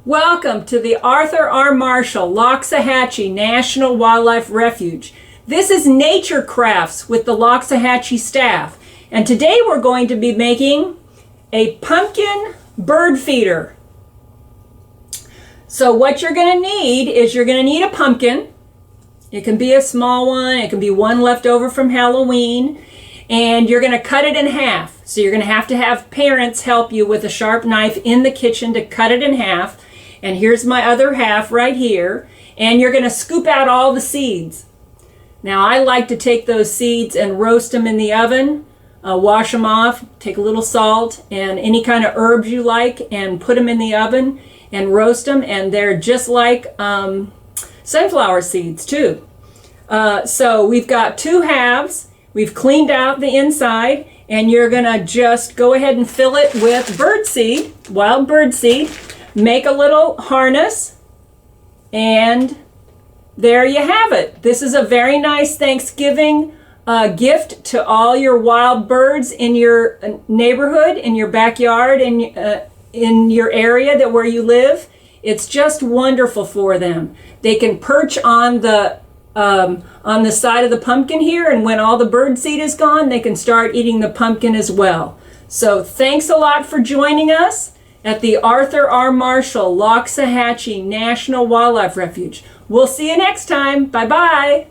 Welcome to the Arthur R. Marshall Loxahatchee National Wildlife Refuge. This is Nature Crafts with the Loxahatchee staff, and today we're going to be making a pumpkin bird feeder. So what you're going to need is you're going to need a pumpkin. It can be a small one, it can be one left over from Halloween, and you're going to cut it in half. So you're going to have parents help you with a sharp knife in the kitchen to cut it in half. And here's my other half right here. And you're going to scoop out all the seeds. Now I like to take those seeds and roast them in the oven, wash them off, take a little salt and any kind of herbs you like and put them in the oven and roast them. And they're just like sunflower seeds too. So we've got two halves. We've cleaned out the inside and you're going to just go ahead and fill it with birdseed, wild birdseed. Make a little harness, and there you have it. This is a very nice Thanksgiving gift to all your wild birds in your neighborhood, in your backyard, in your area where you live. It's just wonderful for them. They can perch on the side of the pumpkin here, and when all the bird seed is gone, they can start eating the pumpkin as well. So thanks a lot for joining us at the Arthur R. Marshall Loxahatchee National Wildlife Refuge. We'll see you next time. Bye-bye.